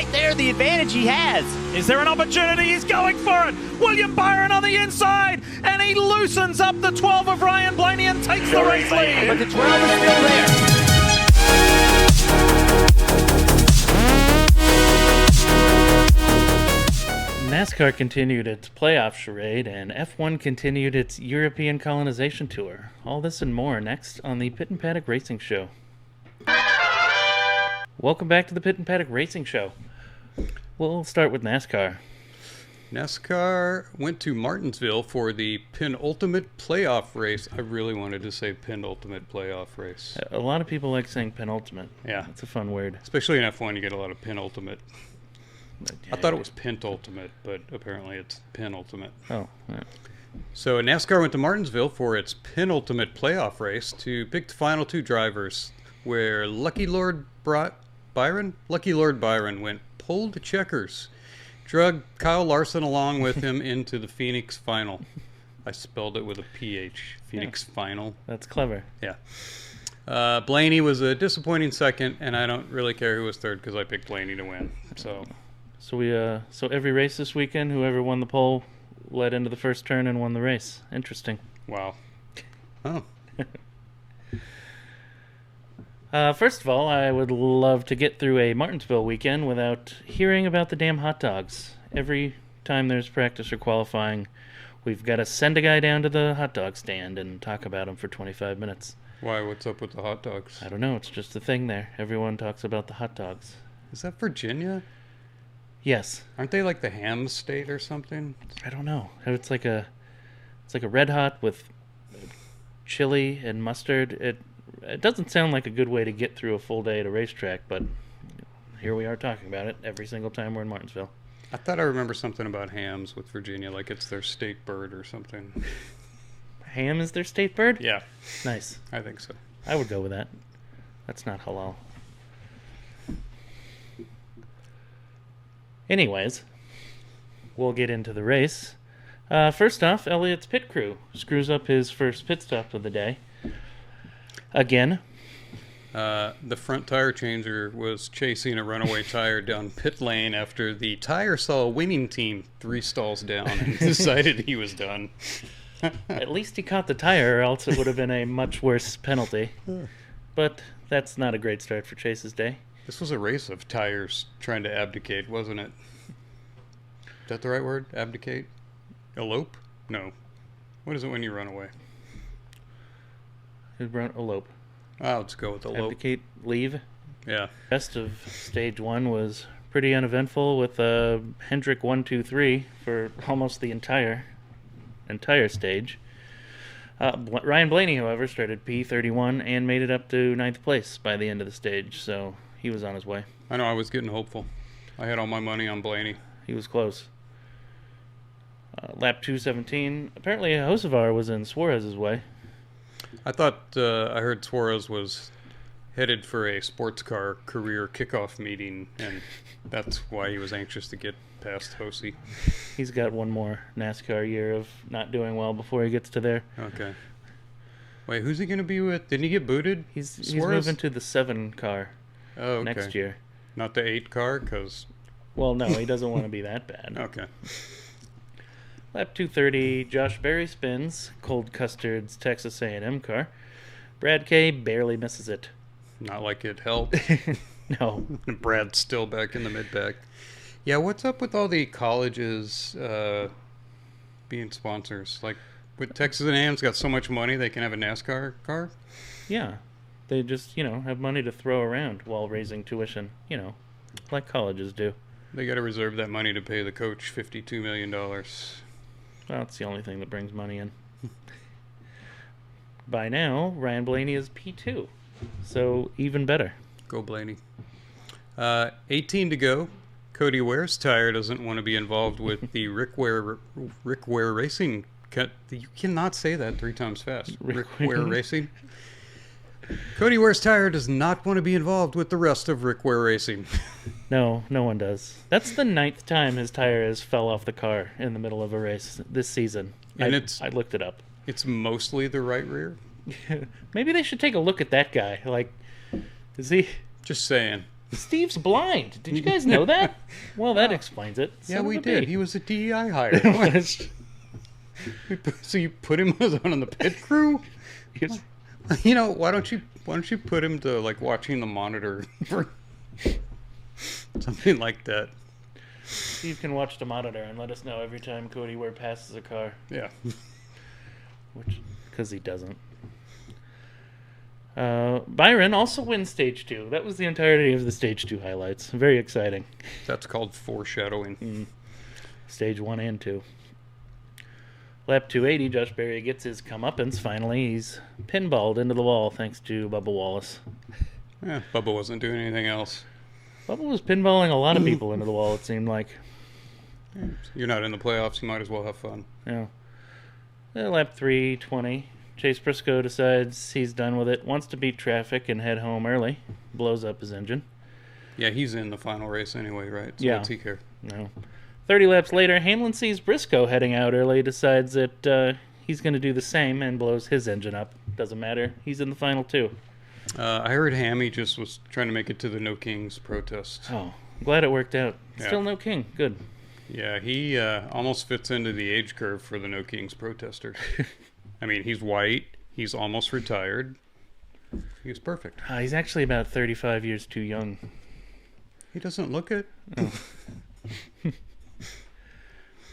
right there, the advantage he has. Is there an opportunity? He's going for it. William Byron on the inside, and he loosens up the 12 of Ryan Blaney and takes the race lead. But the 12 is still there. NASCAR continued its playoff charade, and F1 continued its European colonization tour. All this and more next on the Pit and Paddock Racing Show. Welcome back to the Pit and Paddock Racing Show. We'll start with NASCAR. NASCAR went to Martinsville for the penultimate playoff race. I really wanted to say penultimate playoff race. A lot of people like saying penultimate. Yeah. It's a fun word. Especially in F1, you get a lot of penultimate. But, I thought it was pentultimate, but apparently it's penultimate. Oh, yeah. So NASCAR went to Martinsville for its penultimate playoff race to pick the final two drivers, where Lucky Lord Byron went pole to checkers, drug Kyle Larson along with him into the Phoenix final. I spelled it with a PH. Phoenix final. That's clever. Yeah. Blaney was a disappointing second, and I don't really care who was third because I picked Blaney to win. So every race this weekend, whoever won the pole led into the first turn and won the race. Interesting. Wow. Oh. First of all, I would love to get through a Martinsville weekend without hearing about the damn hot dogs. Every time there's practice or qualifying, we've got to send a guy down to the hot dog stand and talk about them for 25 minutes. Why? What's up with the hot dogs? I don't know. It's just a thing there. Everyone talks about the hot dogs. Is that Virginia? Yes. Aren't they like the ham state or something? I don't know. It's like a red hot with chili and mustard. It doesn't sound like a good way to get through a full day at a racetrack, but here we are talking about it every single time we're in Martinsville. I thought I remember something about hams with Virginia, like it's their state bird or something. Ham is their state bird? Yeah. Nice. I think so. I would go with that. That's not halal. Anyways, we'll get into the race. First off, Elliott's pit crew screws up his first pit stop of the day. Again. The front tire changer was chasing a runaway tire down pit lane after the tire saw a winning team 3 stalls down and decided he was done. At least he caught the tire, or else it would have been a much worse penalty. But that's not a great start for Chase's day. This was a race of tires trying to abdicate, wasn't it? Is that the right word? Abdicate? Elope? No. What is it when you run away? Elope. Oh, let's go with elope. Abdicate, leave. Yeah. Rest of stage 1 was pretty uneventful with Hendrick 1-2-3 for almost the entire stage. Ryan Blaney, however, started P31 and made it up to 9th place by the end of the stage, so he was on his way. I know, I was getting hopeful. I had all my money on Blaney. He was close. Lap 217, apparently Josevar was in Suarez's way. I thought I heard Suarez was headed for a sports car career kickoff meeting, and that's why he was anxious to get past Josie. He's got one more NASCAR year of not doing well before he gets to there. Okay. Wait, who's he going to be with? Didn't he get booted? He's moving to the 7 car next year. Not the 8 car, because... Well, no, he doesn't want to be that bad. Okay. Lap 230, Josh Berry spins Cold Custard's Texas A&M car. Brad Kay barely misses it. Not like it helped. No. Brad's still back in the mid-pack. Yeah, what's up with all the colleges being sponsors? Like, with Texas A&M's got so much money, they can have a NASCAR car? Yeah. They just, have money to throw around while raising tuition, like colleges do. They got to reserve that money to pay the coach $52 million. Well, it's the only thing that brings money in. By now, Ryan Blaney is P2, so even better. Go Blaney. 18 to go. Cody Ware's tire doesn't want to be involved with the Rick Ware Racing. You cannot say that 3 times fast. Rick Ware Racing. Cody Ware's tire does not want to be involved with the rest of Rick Ware Racing. No one does. That's the 9th time his tire has fell off the car in the middle of a race this season. And I looked it up. It's mostly the right rear? Maybe they should take a look at that guy. Like, is he... Just saying. Steve's blind. Did you guys know that? Well, that explains it. Yeah, Son we of a did. bee. He was a DEI hire. So you put him on the pit crew? He's- You know, why don't you put him to like watching the monitor for something like that? Steve can watch the monitor and let us know every time Cody Ware passes a car, Yeah. because he doesn't. Byron also wins Stage 2. That was the entirety of the Stage 2 highlights. Very exciting. That's called foreshadowing. Stage 1 and 2. Lap 280, Josh Berry gets his comeuppance finally. He's pinballed into the wall thanks to Bubba Wallace. Yeah, Bubba wasn't doing anything else. Bubba was pinballing a lot of people into the wall, it seemed like. You're not in the playoffs, you might as well have fun. Yeah. Lap 320, Chase Briscoe decides he's done with it, wants to beat traffic and head home early. Blows up his engine. Yeah, he's in the final race anyway, right? So Yeah. what's he care? No. 30 laps later, Hamlin sees Briscoe heading out early, decides that he's going to do the same, and blows his engine up. Doesn't matter. He's in the final two. I heard Hammy just was trying to make it to the No Kings protest. Oh, glad it worked out. Yeah. Still no king. Good. Yeah, he almost fits into the age curve for the No Kings protesters. I mean, he's white. He's almost retired. He's perfect. He's actually about 35 years too young. He doesn't look it.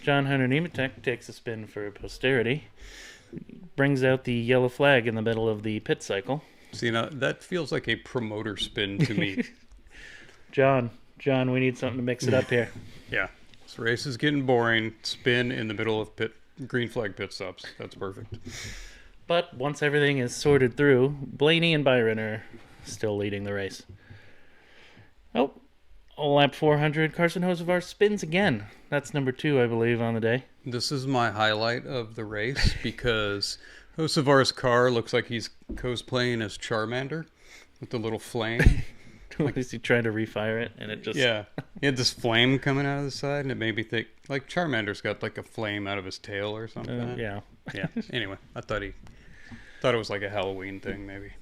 John Hunter Nemechek takes a spin for posterity. Brings out the yellow flag in the middle of the pit cycle. See, now that feels like a promoter spin to me. John, we need something to mix it up here. Yeah. This race is getting boring. Spin in the middle of green flag pit stops. That's perfect. But once everything is sorted through, Blaney and Byron are still leading the race. Oh, lap 400, Carson Hocevar spins again. That's number 2, I believe, on the day. This is my highlight of the race because Hocevar's car looks like he's cosplaying as Charmander with the little flame. Is he trying to refire it? And it just... Yeah. He had this flame coming out of the side, and it made me think, like, Charmander's got, like, a flame out of his tail or something. yeah. Yeah. Anyway, I thought it was like a Halloween thing, maybe.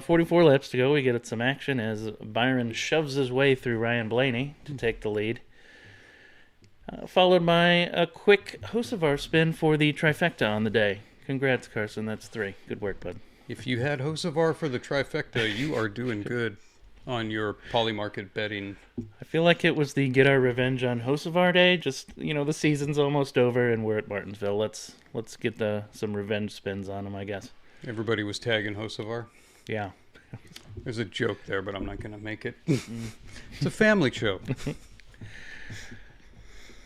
44 laps to go. We get some action as Byron shoves his way through Ryan Blaney to take the lead. Followed by a quick Hocevar spin for the trifecta on the day. Congrats, Carson. That's 3. Good work, bud. If you had Hocevar for the trifecta, you are doing good on your polymarket betting. I feel like it was the get our revenge on Hocevar day. Just, the season's almost over and we're at Martinsville. Let's get some revenge spins on him, I guess. Everybody was tagging Hocevar. Yeah. There's a joke there, but I'm not going to make it. It's a family show.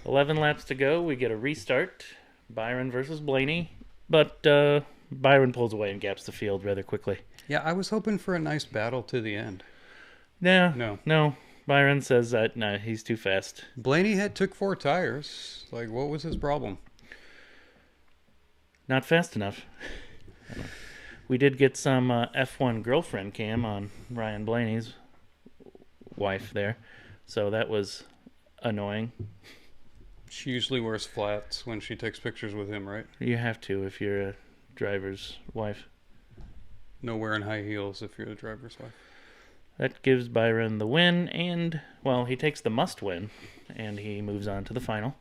11 laps to go. We get a restart. Byron versus Blaney. But Byron pulls away and gaps the field rather quickly. Yeah, I was hoping for a nice battle to the end. No. Byron says that, no, he's too fast. Blaney took 4 tires. Like, what was his problem? Not fast enough. We did get some F1 girlfriend cam on Ryan Blaney's wife there. So that was annoying. She usually wears flats when she takes pictures with him, right? You have to if you're a driver's wife. No wearing high heels if you're the driver's wife. That gives Byron the win, and, well, he takes the must win, and he moves on to the final.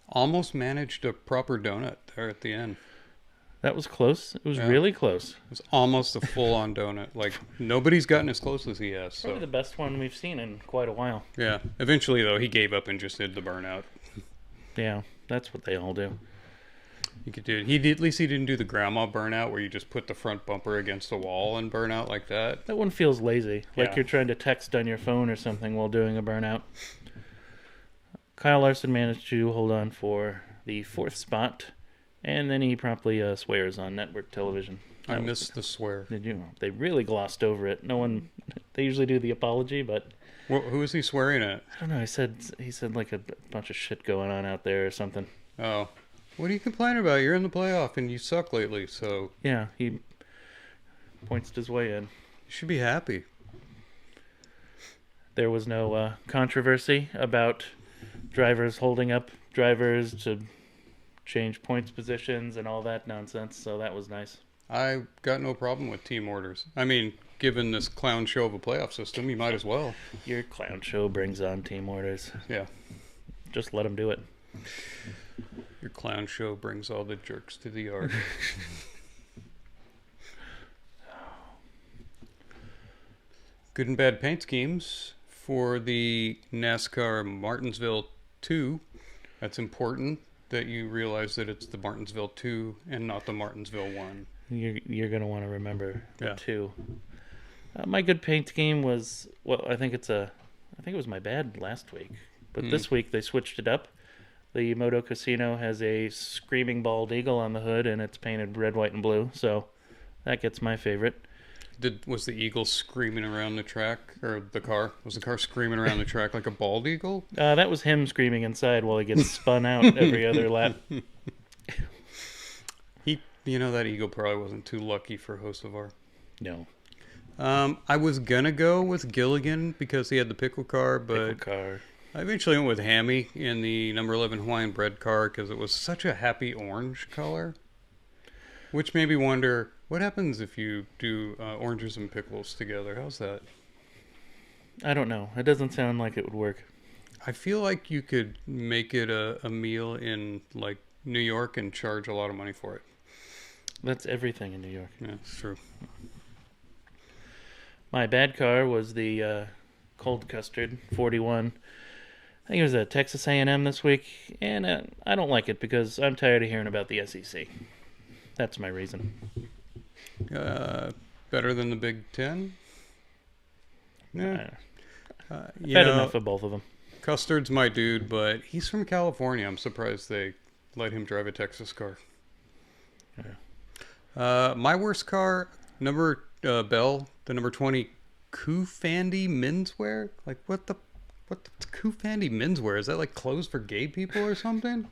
Almost managed a proper donut there at the end. That was close. It was really close. It was almost a full-on donut. Like, nobody's gotten as close as he has. Probably the best one we've seen in quite a while. Yeah. Eventually, though, he gave up and just did the burnout. Yeah, that's what they all do. You could do it. At least he didn't do the grandma burnout where you just put the front bumper against the wall and burn out like that. That one feels lazy, like Yeah. you're trying to text on your phone or something while doing a burnout. Kyle Larson managed to hold on for the 4th spot, and then he promptly swears on network television. I missed the swear. Did you? They really glossed over it. No one. They usually do the apology, but Who is he swearing at? I don't know. He said like a bunch of shit going on out there or something. Oh. What are you complaining about? You're in the playoff and you suck lately, so Yeah, he points his way in. you should be happy. There was no controversy about drivers holding up drivers to change points positions and all that nonsense, so that was nice. I got no problem with team orders. I mean, given this clown show of a playoff system, you might as well. Your clown show brings on team orders. Yeah. Just let them do it. Your clown show brings all the jerks to the yard. Good and bad paint schemes for the NASCAR Martinsville 2. That's important that you realize that it's the Martinsville 2 and not the Martinsville 1. You're going to want to remember the Yeah. 2. My good paint scheme was, well, I think it was my bad last week. But this week they switched it up. The Moto Casino has a screaming bald eagle on the hood, and it's painted red, white, and blue. So that gets my favorite. Was the eagle screaming around the track, or the car? Was the car screaming around the track like a bald eagle? That was him screaming inside while he gets spun out every other lap. That eagle probably wasn't too lucky for Hocevar. No. I was gonna go with Gilligan because he had the pickle car, but Pickle car. I eventually went with Hammy in the number 11 Hawaiian bread car because it was such a happy orange color, which made me wonder what happens if you do oranges and pickles together. How's that? I don't know. It doesn't sound like it would work. I feel like you could make it a meal in like New York and charge a lot of money for it. That's everything in New York. Yeah, it's true. My bad car was the cold custard 41. I think it was at Texas A&M this week, and I don't like it because I'm tired of hearing about the SEC. That's my reason. Better than the Big Ten? Yeah. Had enough of both of them. Custard's my dude, but he's from California. I'm surprised they let him drive a Texas car. Yeah. My worst car, Bell, the number 20 Koofandy menswear. Like what the Koofandy menswear? Is that like clothes for gay people or something?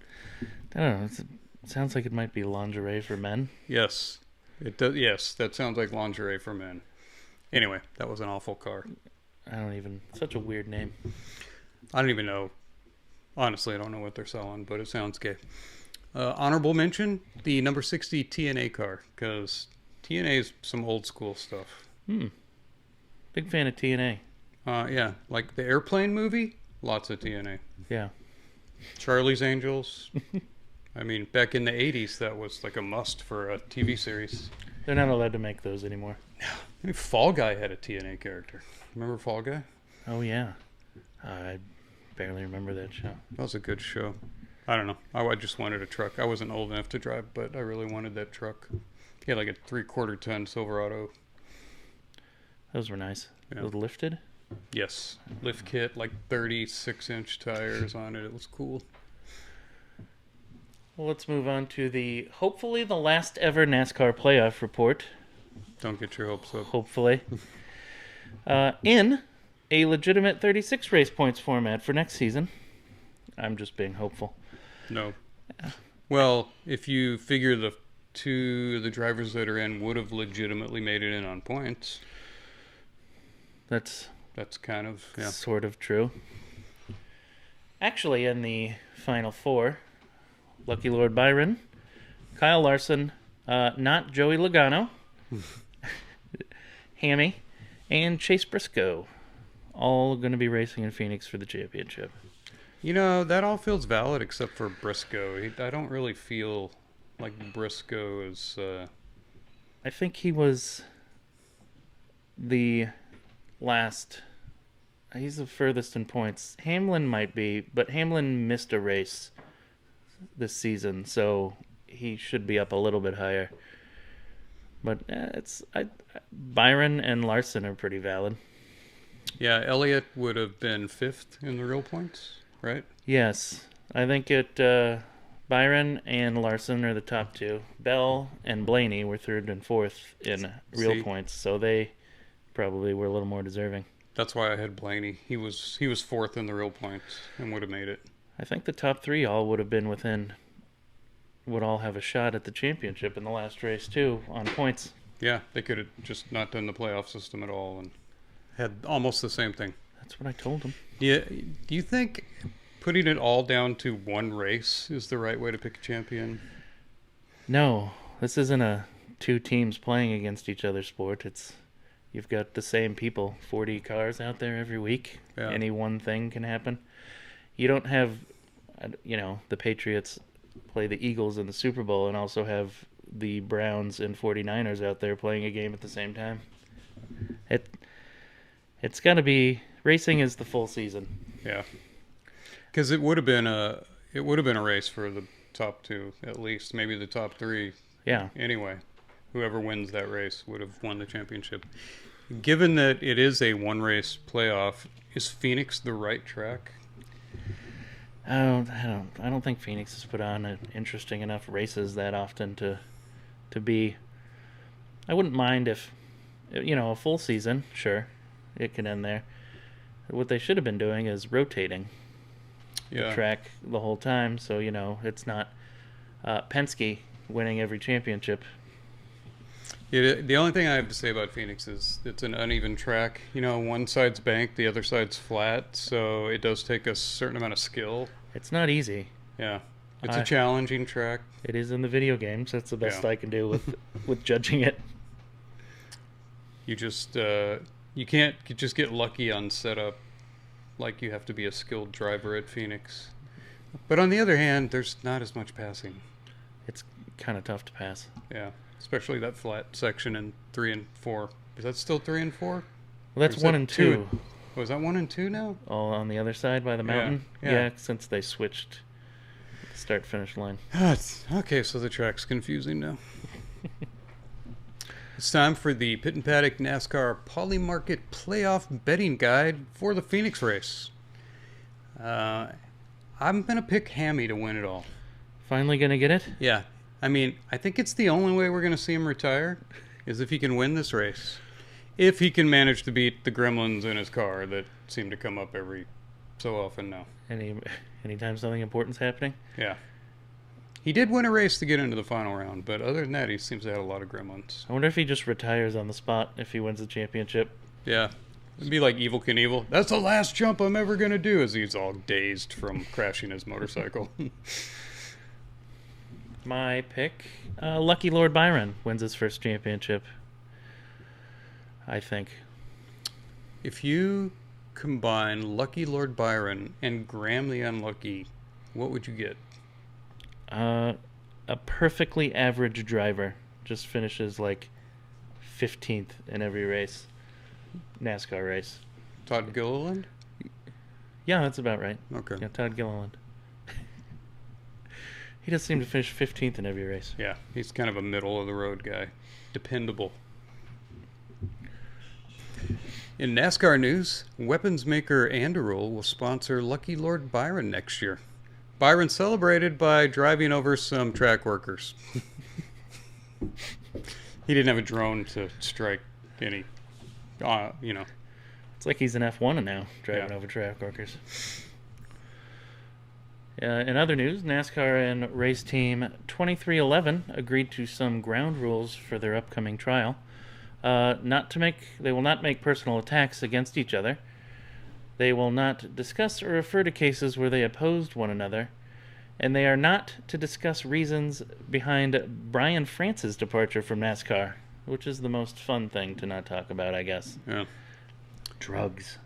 I don't know. It sounds like it might be lingerie for men. Yes, it does. Yes, that sounds like lingerie for men. Anyway, that was an awful car. Such a weird name. I don't even know. Honestly, I don't know what they're selling, but it sounds gay. Honorable mention, the number 60 TNA car, because TNA is some old school stuff. Big fan of TNA. Yeah, like the Airplane movie, lots of TNA. Yeah. Charlie's Angels. I mean, back in the 80s, that was like a must for a TV series. They're not allowed to make those anymore. I mean, Fall Guy had a TNA character. Remember Fall Guy? Oh, yeah. I barely remember that show. That was a good show. I don't know. I just wanted a truck. I wasn't old enough to drive, but I really wanted that truck. He had like a 3/4 ton Silverado. Those were nice. Yeah. Those lifted? Yes. Lift kit, like 36-inch tires on it. It was cool. Well, let's move on to hopefully the last ever NASCAR playoff report. Don't get your hopes up. Hopefully. In a legitimate 36 race points format for next season. I'm just being hopeful. No. Well, if you figure the drivers that are in would have legitimately made it in on points. That's kind of, yeah. sort of true. Actually, in the final four, Lucky Lord Byron, Kyle Larson, not Joey Logano, Hammy, and Chase Briscoe, all going to be racing in Phoenix for the championship. You know, that all feels valid except for Briscoe. I don't really feel like Briscoe is... I think he was the last... He's the furthest in points. Hamlin might be, but Hamlin missed a race this season, so he should be up a little bit higher. But Byron and Larson are pretty valid. Yeah, Elliott would have been 5th in the real points, right? Yes. I think Byron and Larson are the top two. Bell and Blaney were 3rd and 4th in real points, so they probably were a little more deserving. That's why I had Blaney. He was 4th in the real points and would have made it. I think the top three all would all have a shot at the championship in the last race too on points. Yeah, they could have just not done the playoff system at all and had almost the same thing. That's what I told them. Yeah, do you think putting it all down to one race is the right way to pick a champion? No, this isn't a two teams playing against each other sport. It's You've got the same people, 40 cars out there every week. Yeah. Any one thing can happen. You don't have, the Patriots play the Eagles in the Super Bowl and also have the Browns and 49ers out there playing a game at the same time. It's got to be, racing is the full season. Yeah. Because it would have been a race for the top two, at least, maybe the top three. Yeah. Anyway, whoever wins that race would have won the championship. Given that it is a one-race playoff, is Phoenix the right track? I don't think Phoenix has put on interesting enough races that often to be. I wouldn't mind if, a full season, sure, it can end there. What they should have been doing is rotating the track the whole time, so it's not Penske winning every championship. Yeah, the only thing I have to say about Phoenix is it's an uneven track. One side's banked, the other side's flat, so it does take a certain amount of skill. It's not easy. Yeah, it's a challenging track. It is in the video games. That's the best Yeah. I can do with judging it. You just you can't just get lucky on setup. Like you have to be a skilled driver at Phoenix. But on the other hand, there's not as much passing. It's kind of tough to pass. Yeah, especially that flat section in 3 and 4. Is that still 3 and 4? Well, that's 1 and 2. Oh, is that 1 and 2 now? All on the other side by the mountain. Yeah. Since they switched the start-finish line. Okay, so the track's confusing now. It's time for the Pit and Paddock NASCAR Polymarket Playoff Betting Guide for the Phoenix race. I'm going to pick Hammy to win it all. Finally gonna get it? Yeah. I mean, I think it's the only way we're going to see him retire is if he can win this race. If he can manage to beat the gremlins in his car that seem to come up every so often now. Anytime something important's happening? Yeah. He did win a race to get into the final round, but other than that, he seems to have a lot of gremlins. I wonder if he just retires on the spot if he wins the championship. Yeah. It'd be like Evel Knievel. That's the last jump I'm ever going to do, as he's all dazed from crashing his motorcycle. My pick, Lucky Lord Byron wins his first championship. I think. If you combine Lucky Lord Byron and Graham the Unlucky, what would you get? A perfectly average driver just finishes like 15th in every race. NASCAR race. Todd Gilliland? Yeah, that's about right. Okay. Yeah, Todd Gilliland. He does seem to finish 15th in every race. Yeah, he's kind of a middle-of-the-road guy. Dependable. In NASCAR news, weapons maker Anduril will sponsor Lucky Lord Byron next year. Byron celebrated by driving over some track workers. He didn't have a drone to strike any, It's like he's an F1 now, driving over track workers. In other news, NASCAR and race team 2311 agreed to some ground rules for their upcoming trial. They will not make personal attacks against each other. They will not discuss or refer to cases where they opposed one another. And they are not to discuss reasons behind Brian France's departure from NASCAR, which is the most fun thing to not talk about, I guess. Yeah. Drugs.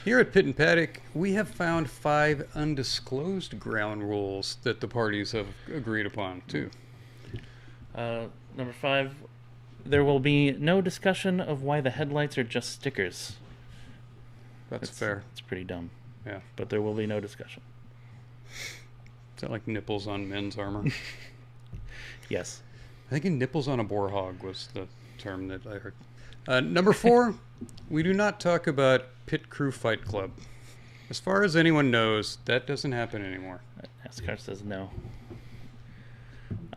Here at Pit and Paddock, we have found 5 undisclosed ground rules that the parties have agreed upon, too. Number 5, there will be no discussion of why the headlights are just stickers. That's fair. It's pretty dumb. Yeah. But there will be no discussion. Is that like nipples on men's armor? Yes. I think nipples on a boar hog was the term that I heard. Number 4, we do not talk about Pit Crew Fight Club. As far as anyone knows, that doesn't happen anymore. NASCAR says no.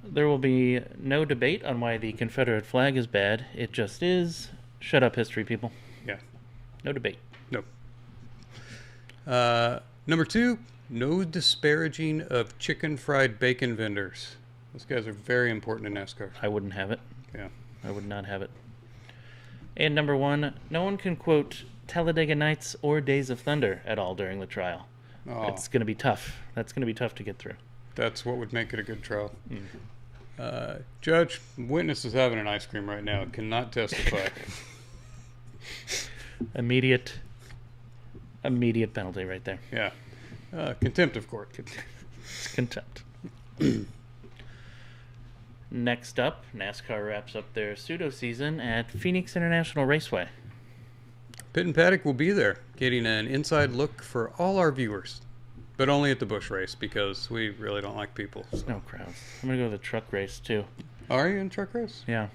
There will be no debate on why the Confederate flag is bad. It just is. Shut up, history people. Yeah. No debate. Nope. Number 2, no disparaging of chicken fried bacon vendors. Those guys are very important in NASCAR. I wouldn't have it. Yeah. I would not have it. And number 1, no one can quote Talladega Nights or Days of Thunder at all during the trial. Oh, It's going to be tough. That's going to be tough to get through. that's what would make it a good trial. Judge, witness is having an ice cream right now. Cannot testify. Immediate penalty right there. Yeah. Contempt of court. It's contempt. Next up, NASCAR wraps up their pseudo season at Phoenix International Raceway. Pitt and Paddock will be there, getting an inside look for all our viewers. But only at the Busch race, because we really don't like people. So. No crowds. I'm going to go to the truck race, too. Are you in truck race? Yeah.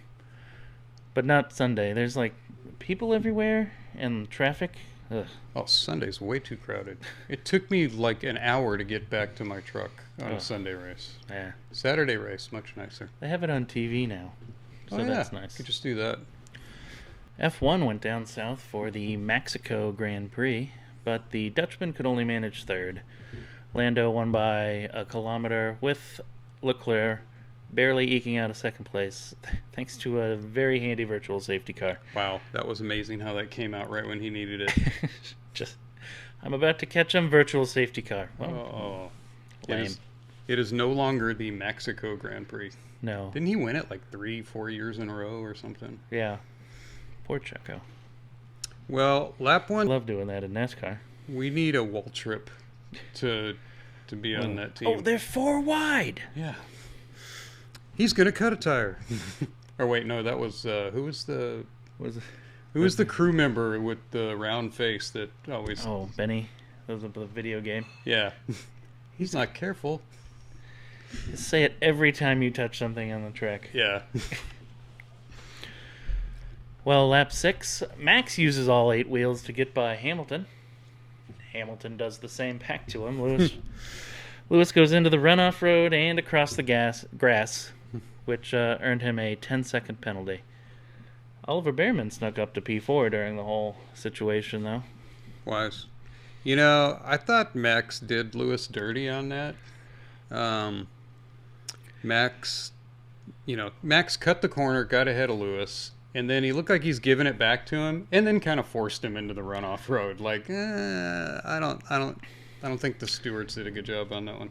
But not Sunday. There's, like, people everywhere and traffic. Ugh. Oh, Sunday's way too crowded. It took me like an hour to get back to my truck on a Ugh. Sunday race. Yeah. Saturday race, much nicer. They have it on TV now. So that's nice. Could just do that. F1 went down south for the Mexico Grand Prix, but the Dutchman could only manage third. Lando won by a kilometer, with Leclerc barely eking out a second place, thanks to a very handy virtual safety car. Wow, that was amazing how that came out right when he needed it. I'm about to catch him, virtual safety car. Well, lame. It is no longer the Mexico Grand Prix. No. Didn't he win it like 3-4 years in a row or something? Yeah. Poor Checo. Well, lap one. Love doing that in NASCAR. We need a Wall trip to be on that team. Oh, they're 4 wide. Yeah. He's gonna cut a tire. Or wait, no, that was who was the crew member with the round face that always? Oh, Benny. That was the video game. Yeah. He's not careful. Just say it every time you touch something on the track. Yeah. Well, lap 6, Max uses all 8 wheels to get by Hamilton. Hamilton does the same back to him. Lewis goes into the runoff road and across the grass, which earned him a 10-second penalty. Oliver Behrman snuck up to P4 during the whole situation, though. Wise. You know, I thought Max did Lewis dirty on that. Max cut the corner, got ahead of Lewis, and then he looked like he's giving it back to him, and then kind of forced him into the runoff road. Like, I don't think the stewards did a good job on that one.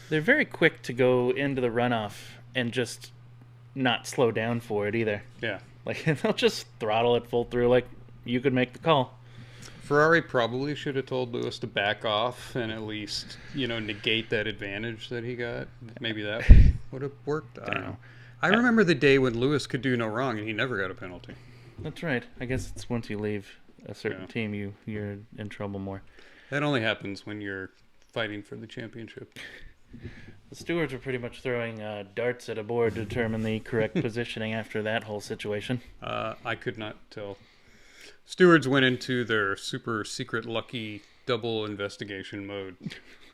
They're very quick to go into the runoff and just not slow down for it either. Yeah. Like, they'll just throttle it full through like you could make the call. Ferrari probably should have told Lewis to back off and at least, negate that advantage that he got. Maybe that would have worked. I don't know. I remember the day when Lewis could do no wrong and he never got a penalty. That's right. I guess it's once you leave a certain team, you're in trouble more. That only happens when you're fighting for the championship. The stewards were pretty much throwing darts at a board to determine the correct positioning after that whole situation. I could not tell. Stewards went into their super secret lucky double investigation mode.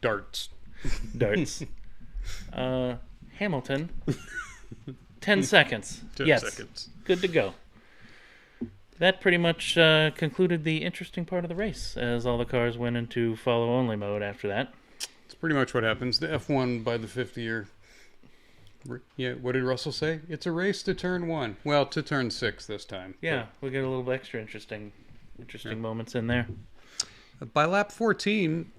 Darts. Hamilton. 10 seconds. 10 seconds. Good to go. That pretty much concluded the interesting part of the race, as all the cars went into follow-only mode after that. It's pretty much what happens. The F1 by the 5th year. Yeah, what did Russell say? It's a race to turn 1. Well, to turn 6 this time. Yeah, we get a little extra interesting moments in there. By lap 14,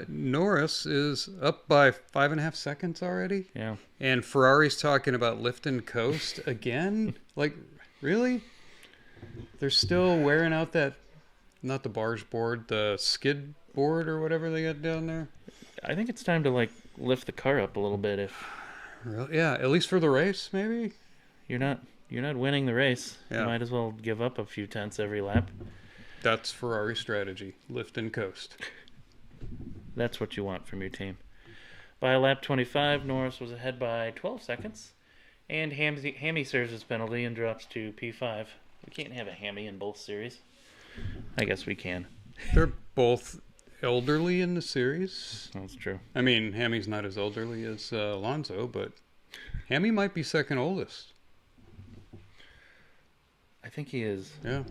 Norris is up by 5.5 seconds already. Yeah. And Ferrari's talking about lift and coast again? Like, really? They're still wearing out that, not the barge board, the skid board or whatever they got down there? I think it's time to, lift the car up a little bit if... Really? Yeah, at least for the race, maybe? You're not winning the race. Yeah. You might as well give up a few tenths every lap. That's Ferrari strategy. Lift and coast. That's what you want from your team. By lap 25, Norris was ahead by 12 seconds, and Hammy serves his penalty and drops to P5. We can't have a Hammy in both series. I guess we can. They're both elderly in the series. That's true. I mean, Hammy's not as elderly as Alonso, but Hammy might be second oldest. I think he is. Yeah.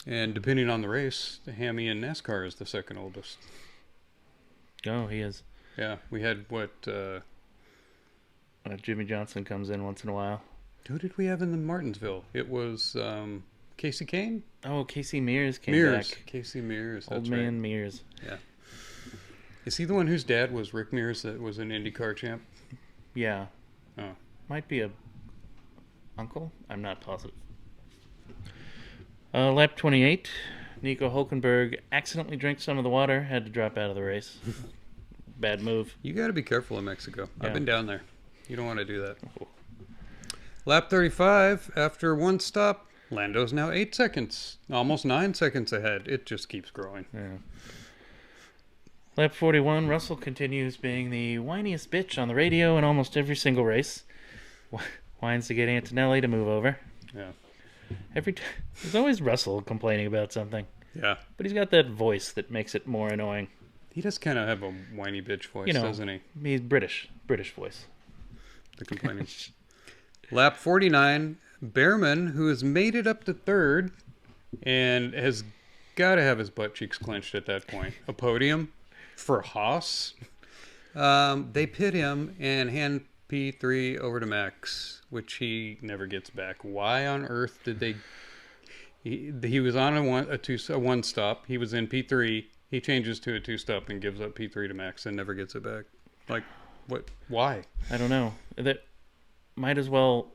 And depending on the race, the Hammy in NASCAR is the second oldest. Oh, he is. Yeah, we had Jimmy Johnson comes in once in a while. Who did we have in the Martinsville? It was Casey Kane? Oh, Casey Mears came back. Casey Mears. Old man right. Mears. Yeah. Is he the one whose dad was Rick Mears that was an IndyCar champ? Yeah. Oh. Might be a uncle. I'm not positive. Lap 28. Nico Hulkenberg accidentally drank some of the water, had to drop out of the race. Bad move. You got to be careful in Mexico. Yeah. I've been down there. You don't want to do that. Lap 35, after one stop, Lando's now 8 seconds, almost 9 seconds ahead. It just keeps growing. Yeah. Lap 41, Russell continues being the whiniest bitch on the radio in almost every single race. Whines to get Antonelli to move over. Yeah. There's always Russell complaining about something. Yeah. But he's got that voice that makes it more annoying. He does kind of have a whiny bitch voice, You know, doesn't he? He's British voice. The complaining. Lap 49, Behrman, who has made it up to third and has got to have his butt cheeks clenched at that point. A podium for Haas. They pit him and hand P3 over to Max, which he never gets back. Why on earth did they... He was on a one stop. He was in P3. He changes to a 2-stop and gives up P3 to Max and never gets it back. Like, what? Why? I don't know. That might as well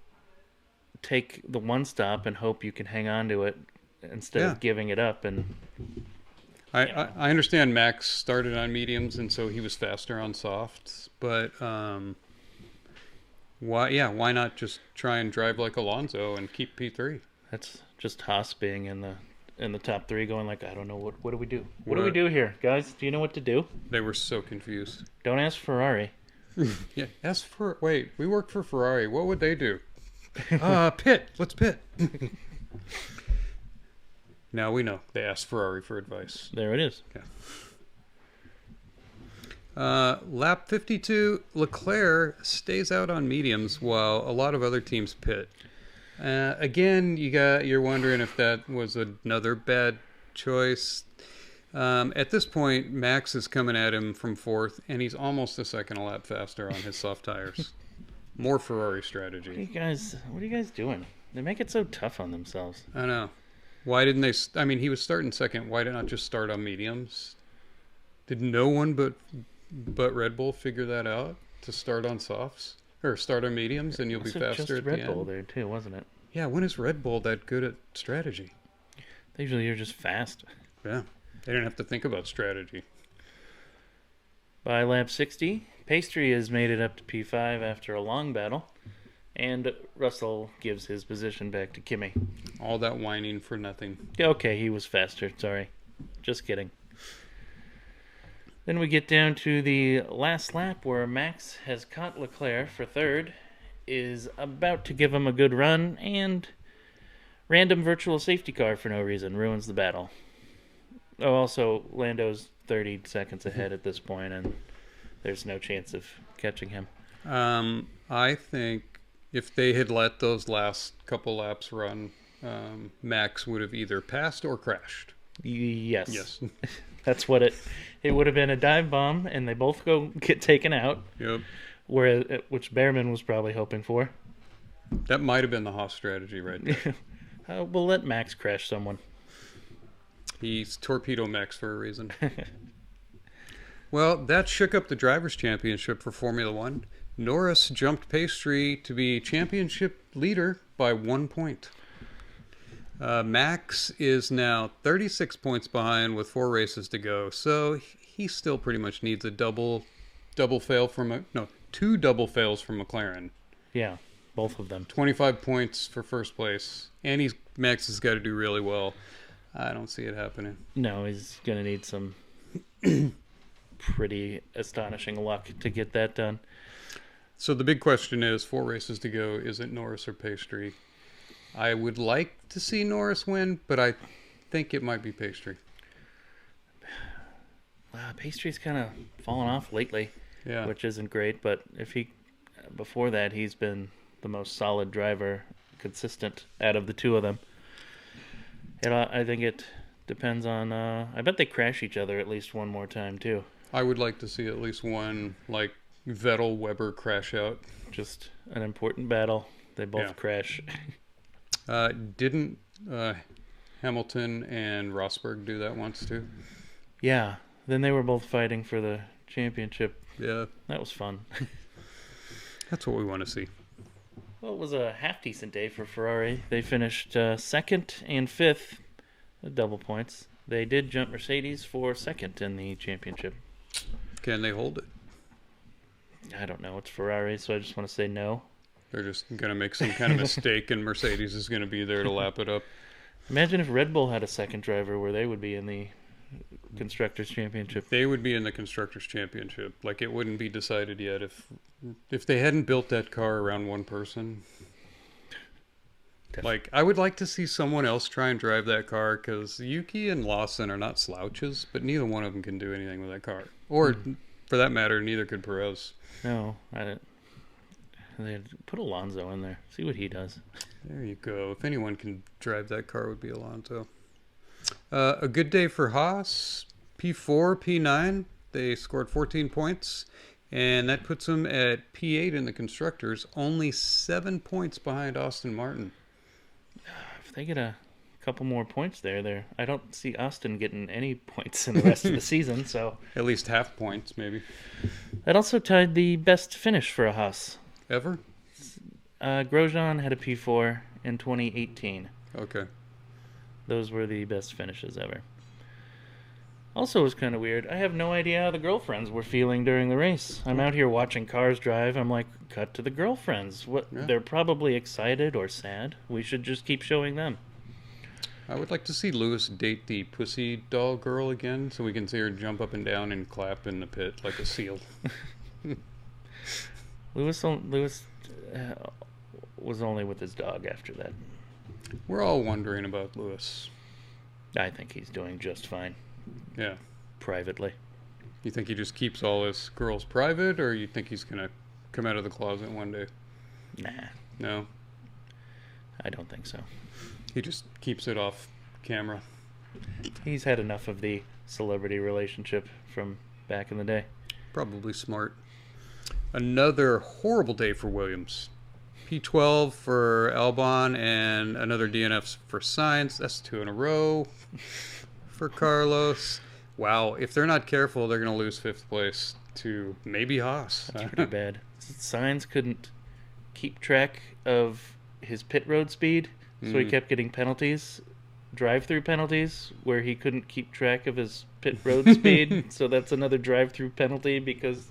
take the one stop and hope you can hang on to it instead of giving it up. And I understand Max started on mediums and so he was faster on softs, but why not just try and drive like Alonso and keep P3? that's just Haas being in the top three, going like, I don't know, what do we do? What do we do here, guys? Do you know what to do? They were so confused. Don't ask Ferrari. Yeah, wait, we work for Ferrari. What would they do? Pit. Let's pit. Now we know. They asked Ferrari for advice. There it is. Yeah. Lap 52, Leclerc stays out on mediums while a lot of other teams pit. Again, you're wondering if that was another bad choice. At this point, Max is coming at him from fourth, and he's almost a second a lap faster on his soft tires. More Ferrari strategy. What are you guys doing? They make it so tough on themselves. I know. Why didn't they... I mean, he was starting second. Why did not just start on mediums? Did no one but Red Bull figure that out? To start on softs? Or start on mediums, and you'll be faster just at the Red end? Bull there, too, wasn't it? Yeah, when is Red Bull that good at strategy? They usually are just fast. Yeah. They didn't have to think about strategy. By lap 60, Pastry has made it up to P5 after a long battle, and Russell gives his position back to Kimi. All that whining for nothing. Okay, he was faster, sorry. Just kidding. Then we get down to the last lap where Max has caught Leclerc for third, is about to give him a good run, and random virtual safety car for no reason ruins the battle. Oh, also, Lando's 30 seconds ahead at this point, and there's no chance of catching him. I think if they had let those last couple laps run, Max would have either passed or crashed. Yes. That's what it would have been, a dive bomb, and they both get taken out. Yep. Which Behrman was probably hoping for. That might have been the Haas strategy right there. We'll let Max crash someone. He's Torpedo Max for a reason. Well, that shook up the Drivers' Championship for Formula One. Norris jumped Pastry to be championship leader by 1 point. Max is now 36 points behind with 4 races to go, so he still pretty much needs a two double fails from McLaren. Yeah, both of them. 25 points for first place, and Max has got to do really well. I don't see it happening. No, he's going to need some pretty astonishing luck to get that done. So the big question is, 4 races to go, is it Norris or Pastry? I would like to see Norris win, but I think it might be Pastry. Pastry's kind of fallen off lately, which isn't great, but before that, he's been the most solid driver, consistent out of the two of them. I think it depends on... I bet they crash each other at least one more time, too. I would like to see at least one, like, Vettel-Weber crash out. Just an important battle. They both crash. Didn't Hamilton and Rosberg do that once, too? Yeah. Then they were both fighting for the championship. Yeah. That was fun. That's what we want to see. Well, it was a half-decent day for Ferrari. They finished second and fifth, double points. They did jump Mercedes for second in the championship. Can they hold it? I don't know. It's Ferrari, so I just want to say no. They're just going to make some kind of mistake, and Mercedes is going to be there to lap it up. Imagine if Red Bull had a second driver where they would be in the Constructors' Championship. They would be in the Constructors' Championship. Like, it wouldn't be decided yet if they hadn't built that car around one person. Definitely. Like, I would like to see someone else try and drive that car, because Yuki and Lawson are not slouches, but neither one of them can do anything with that car. Or, for that matter, neither could Perez. No, I didn't. They put Alonso in there. See what he does. There you go. If anyone can drive that car, it would be Alonso. A good day for Haas. P4, P9. They scored 14 points, and that puts them at P8 in the Constructors, only 7 points behind Aston Martin. If they get a couple more points there, I don't see Austin getting any points in the rest of the season. So At least half points, maybe. that also tied the best finish for a Haas. Ever? Grosjean had a P4 in 2018. Okay. Those were the best finishes ever. Also, it was kind of weird. I have no idea how the girlfriends were feeling during the race. I'm out here watching cars drive. I'm like, cut to the girlfriends. What? Yeah. They're probably excited or sad. We should just keep showing them. I would like to see Lewis date the pussy doll girl again, so we can see her jump up and down and clap in the pit like a seal. Lewis was only with his dog after that. We're all wondering about Lewis. I think he's doing just fine Yeah. privately. You think he just keeps all his girls private, or you think he's going to come out of the closet one day? Nah, No. I don't think so. He just keeps it off camera. He's had enough of the celebrity relationship from back in the day. Probably smart. Another horrible day for Williams. P12 for Albon and another DNF for Sainz. That's 2 in a row for Carlos. Wow, if they're not careful, they're going to lose 5th place to maybe Haas. That's pretty bad. Sainz couldn't keep track of his pit road speed, so he kept getting penalties, drive-through penalties, where he couldn't keep track of his pit road speed. So that's another drive-through penalty because...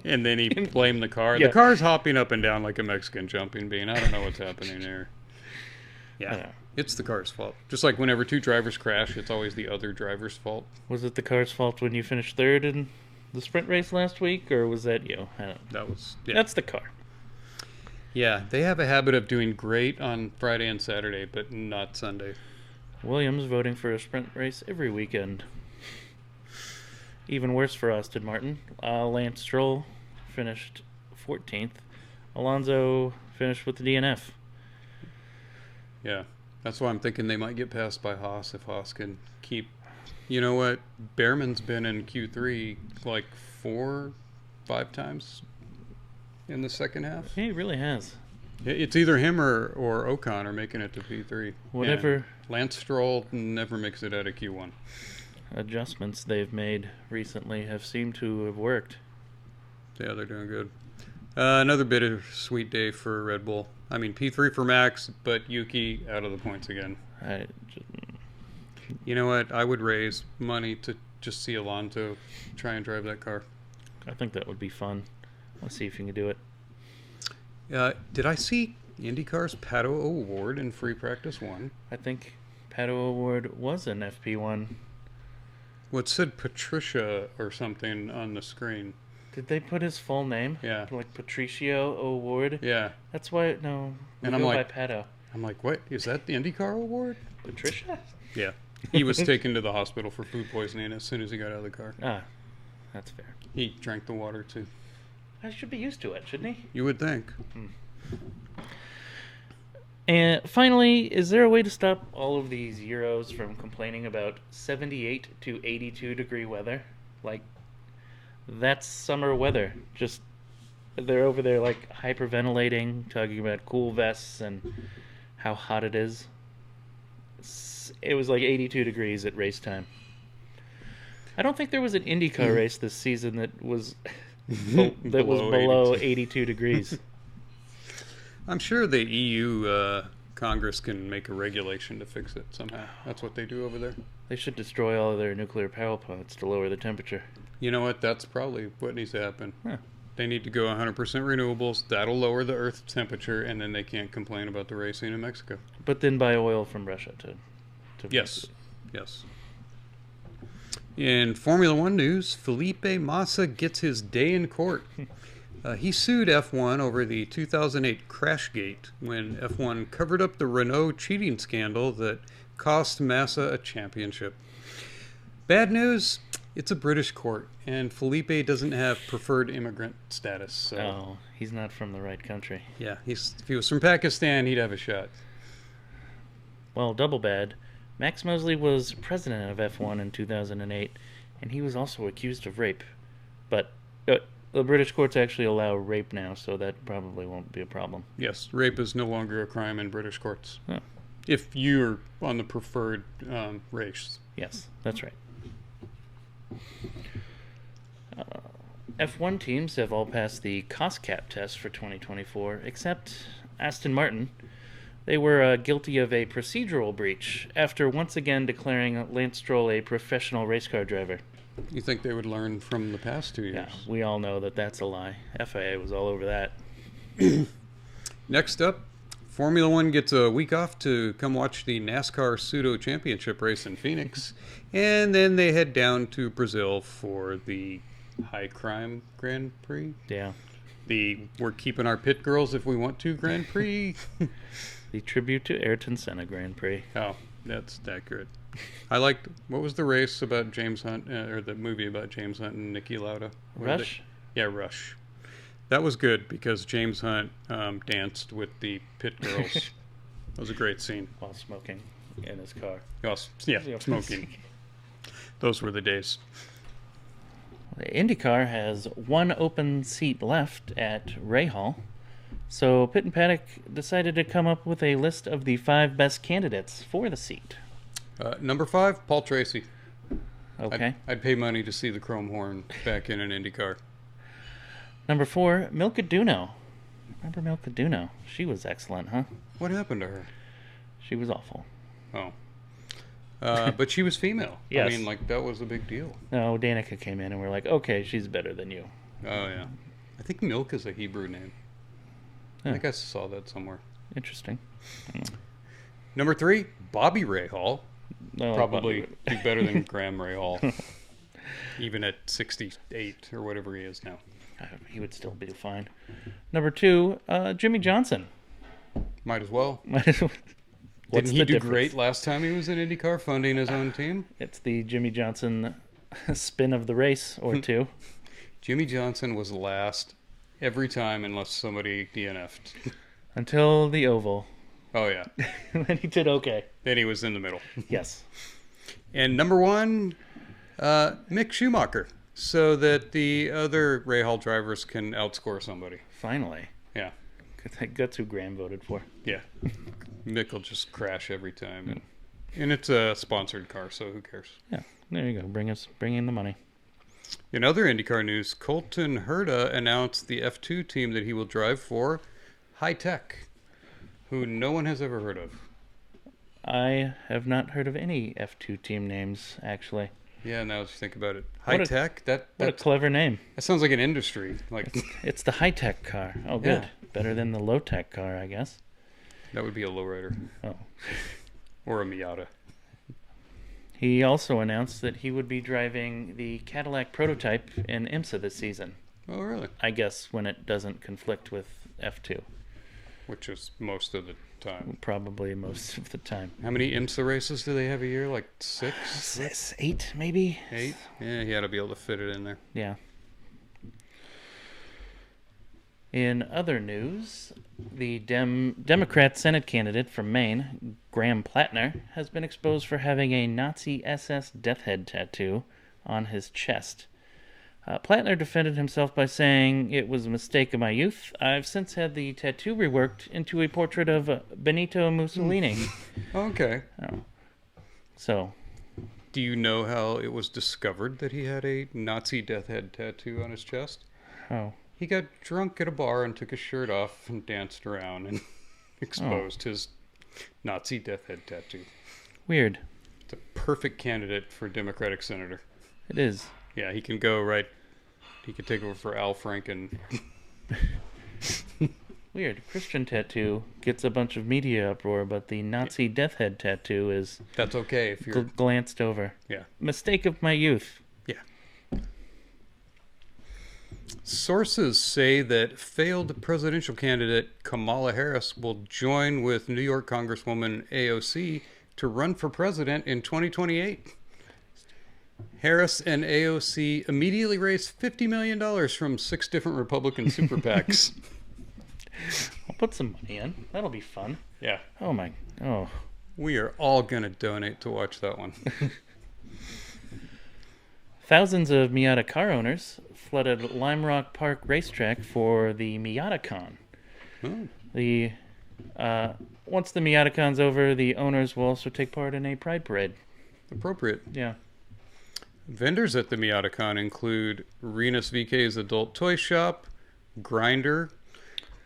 And then he blamed the car. Yeah. The car's hopping up and down like a Mexican jumping bean. I don't know what's happening there. I Yeah, don't know. it's the car's fault. Just like whenever 2 drivers crash, it's always the other driver's fault. Was it the car's fault when you finished third in the sprint race last week, or was that you? I don't know. That was... Yeah. That's the car. Yeah, they have a habit of doing great on Friday and Saturday, but not Sunday. Williams voting for a sprint race every weekend. Even worse for Aston Martin. Lance Stroll finished 14th. Alonso finished with the DNF. Yeah, that's why I'm thinking they might get passed by Haas if Haas can keep... You know what? Behrman's been in Q3 like 4-5 times in the second half. He really has. It's either him or Ocon are making it to P3. Whatever Yeah. Lance Stroll never makes it out of Q1. adjustments they've made recently have seemed to have worked. Yeah, they're doing good. Another bittersweet day for Red Bull. I mean, P3 for Max, but Yuki out of the points again. You know what? I would raise money to just see Alonso try and drive that car. I think that would be fun. Let's see if you can do it. Did I see IndyCar's Pato Award in Free Practice 1? I think Pato Award was an FP1. Well, it said Patricia or something on the screen. Did they put his full name? Yeah. Like Patricio Award? Yeah. That's why, no. And we I'm go like- by Pato. I'm like, what? Is that the IndyCar Award? Patricia? Yeah. He was taken to the hospital for food poisoning as soon as he got out of the car. Ah, that's fair. He drank the water, too. I should be used to it, shouldn't he? You would think. And finally, is there a way to stop all of these Euros from complaining about 78 to 82 degree weather? Like, that's summer weather. Just, they're over there like hyperventilating, talking about cool vests and how hot it is. It was like 82 degrees at race time. I don't think there was an IndyCar race this season that was that was below 82 degrees. I'm sure the EU Congress can make a regulation to fix it somehow. That's what they do over there. They should destroy all of their nuclear power plants to lower the temperature. You know what? That's probably what needs to happen. Huh. They need to go 100% renewables. That'll lower the Earth's temperature, and then they can't complain about the racing in Mexico. But then buy oil from Russia to Yes. Yes. In Formula One news, Felipe Massa gets his day in court. He sued F1 over the 2008 Crashgate when F1 covered up the Renault cheating scandal that cost Massa a championship. Bad news, it's a British court, and Felipe doesn't have preferred immigrant status. So, Oh, he's not from the right country. yeah, if he was from Pakistan, he'd have a shot. Well, double bad. Max Mosley was president of F1 in 2008, and he was also accused of rape. But the British courts actually allow rape now, so that probably won't be a problem. Yes, rape is no longer a crime in British courts. Huh. If you're on the preferred race. Yes, that's right. F1 teams have all passed the cost cap test for 2024, except Aston Martin. They were guilty of a procedural breach after once again declaring Lance Stroll a professional race car driver. You think they would learn from the past 2 years? Yeah, we all know that that's a lie. FIA was all over that. Next up, Formula One gets a week off to come watch the NASCAR Pseudo Championship race in Phoenix, and then they head down to Brazil for the High Crime Grand Prix. Yeah. The We're Keeping Our Pit Girls If We Want to Grand Prix. The tribute to Ayrton Senna Grand Prix. Oh, that's accurate. I liked, what was the race about James Hunt, or the movie about James Hunt and Niki Lauda? Rush? Yeah, Rush. That was good because James Hunt danced with the pit girls. That was a great scene. While smoking in his car. Yeah, smoking. Those were the days. The IndyCar has one open seat left at Rahal, so Pitt and Paddock decided to come up with a list of the 5 best candidates for the seat. Number 5, Paul Tracy. Okay. I'd pay money to see the chrome horn back in an IndyCar. Number 4, Milka Duno. Remember Milka Duno? She was excellent, huh? What happened to her? She was awful. Oh. But she was female. Yes. I mean, like, that was a big deal. No, Danica came in and we're like, okay, she's better than you. Oh, yeah. I think Milk is a Hebrew name. I think I saw that somewhere. Interesting. Number 3, Bobby Rahal. No, Probably be better than Graham Rahal. Even at 68 or whatever he is now. He would still be fine. Number 2, Jimmy Johnson. Might as well. What's Didn't he the do difference? great last time he was in IndyCar funding his own team? It's the Jimmy Johnson spin of the race or two. Jimmy Johnson was last every time unless somebody DNF'd. Until the oval. Oh, yeah. Then he did okay. Then he was in the middle. Yes. And number 1, Mick Schumacher, so that the other Rahal drivers can outscore somebody. Finally. Yeah. That's who Graham voted for. Yeah. Mick will just crash every time. And it's a sponsored car, so who cares? Yeah. There you go. Bring in the money. In other IndyCar news, Colton Herta announced the F2 team that he will drive for, High Tech, who no one has ever heard of. I have not heard of any F2 team names, actually. Yeah, now that you think about it. High Tech? What a clever name. That sounds like an industry. Like It's the high-tech car. Oh, good. Yeah. Better than the low-tech car, I guess. That would be a lowrider. Oh. Or a Miata. He also announced that he would be driving the Cadillac prototype in IMSA this season. Oh, really? I guess when it doesn't conflict with F2. Which is most of the time. Probably most of the time. How many IMSA races do they have a year? Like 6? 8, maybe? 8? Yeah, he ought to be able to fit it in there. Yeah. In other news, the Democrat Senate candidate from Maine, Graham Plattner, has been exposed for having a Nazi SS death head tattoo on his chest. Plattner defended himself by saying, "It was a mistake of my youth. I've since had the tattoo reworked into a portrait of Benito Mussolini." Okay. Oh. So, Do you know how it was discovered that he had a Nazi death head tattoo on his chest? How? He got drunk at a bar and took his shirt off and danced around and exposed his Nazi death head tattoo. Weird. It's a perfect candidate for Democratic senator. It is. Yeah, he can go right. He could take over for Al Franken. Weird. Christian tattoo gets a bunch of media uproar, but the Nazi death head tattoo is That's okay if you're. glanced over. Yeah. Mistake of my youth. Yeah. Sources say that failed presidential candidate Kamala Harris will join with New York Congresswoman AOC to run for president in 2028. Harris and AOC immediately raised $50 million from 6 different Republican super PACs. I'll put some money in. That'll be fun. Yeah. Oh my. Oh. We are all going to donate to watch that one. Thousands of Miata car owners flooded Lime Rock Park racetrack for the MiataCon. Oh. The once the MiataCon's over, the owners will also take part in a pride parade. Appropriate. Yeah. Vendors at the MiataCon include Renus VK's Adult Toy Shop, Grinder,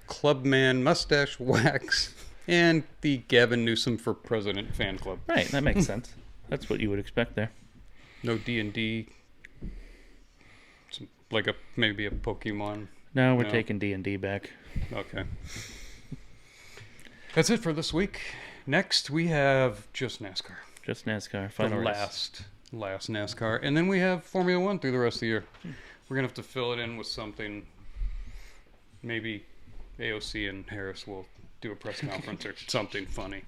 Clubman Mustache Wax, and the Gavin Newsom for President fan club. Right, that makes sense. That's what you would expect there. No D&D. Like maybe a Pokemon. No, we're No. taking D&D back. Okay. That's it for this week. Next we have just NASCAR. Just NASCAR. The Final race. last NASCAR. And then we have Formula One through the rest of the year. We're going to have to fill it in with something. Maybe AOC and Harris will do a press conference or something funny.